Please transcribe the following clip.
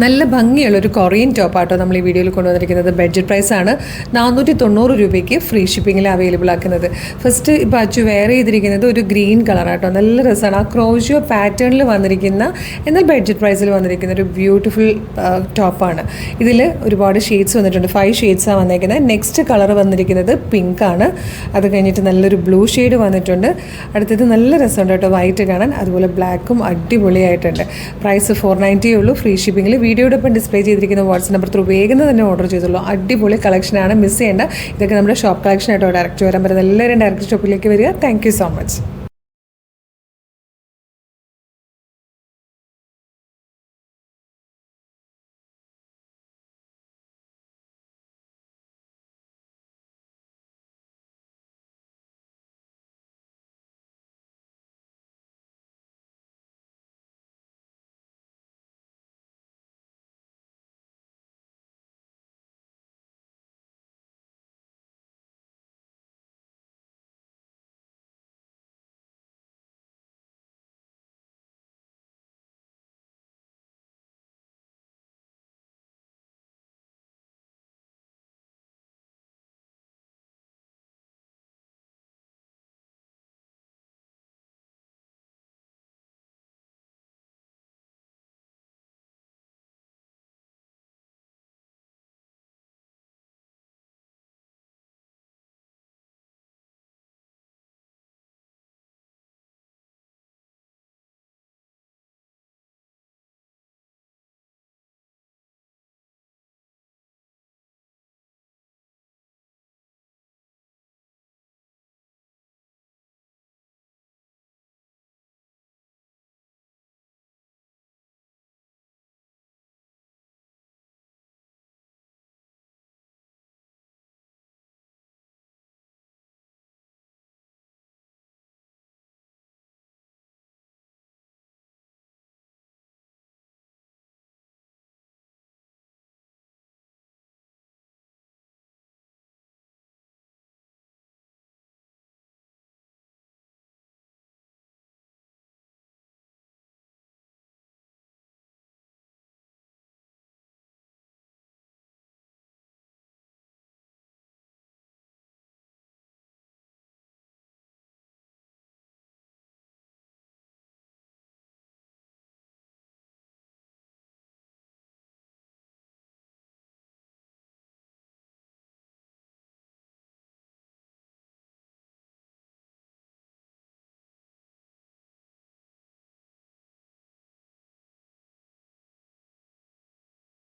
നല്ല ഭംഗിയുള്ളൊരു കൊറിയൻ ടോപ്പാട്ടോ നമ്മൾ ഈ വീഡിയോയിൽ കൊണ്ടുവന്നിരിക്കുന്നത്. ബഡ്ജറ്റ് പ്രൈസാണ്. 490 രൂപയ്ക്ക് ഫ്രീ ഷിപ്പിങ്ങിൽ അവൈലബിൾ ആക്കുന്നത്. ഫസ്റ്റ് ഇപ്പോൾ അച്ചു വെയർ ചെയ്തിരിക്കുന്നത് ഒരു ഗ്രീൻ കളറാട്ടോ. നല്ല രസമാണ്. ആ ക്രോഷ്യോ പാറ്റേണിൽ വന്നിരിക്കുന്ന എന്നാൽ ബഡ്ജറ്റ് പ്രൈസിൽ വന്നിരിക്കുന്ന ഒരു ബ്യൂട്ടിഫുൾ ടോപ്പാണ്. ഇതിൽ ഒരുപാട് ഷെയ്ഡ്സ് വന്നിട്ടുണ്ട്. 5 ഷെയ്ഡ്സാണ് വന്നിരിക്കുന്നത്. നെക്സ്റ്റ് കളർ വന്നിരിക്കുന്നത് പിങ്ക് ആണ്. അത് കഴിഞ്ഞിട്ട് നല്ലൊരു ബ്ലൂ ഷെയ്ഡ് വന്നിട്ടുണ്ട്. അടുത്തത് നല്ല രസമുണ്ട് കേട്ടോ വൈറ്റ് കാണാൻ. അതുപോലെ ബ്ലാക്കും അടിപൊളിയായിട്ടുണ്ട്. പ്രൈസ് 490 ഉള്ളൂ ഫ്രീ ഷിപ്പിങ്ങിൽ. വീഡിയോടൊപ്പം ഡിസ്പ്ലേ ചെയ്തിരിക്കുന്ന വാട്സ്ആപ്പ് നമ്പർ ത്രൂ വേഗം തന്നെ ഓർഡർ ചെയ്തുള്ളൂ. അടിപൊളി കളക്ഷനാണ്, മിസ് ചെയ്യേണ്ട. ഇതൊക്കെ നമ്മുടെ ഷോപ്പ് കളക്ഷൻ ആയിട്ടോ. ഡയറക്റ്റ് വരാൻ പറ്റുന്ന എല്ലാവരും ഡയറക്റ്റ് ഷോപ്പിലേക്ക് വരിക. Thank you so much.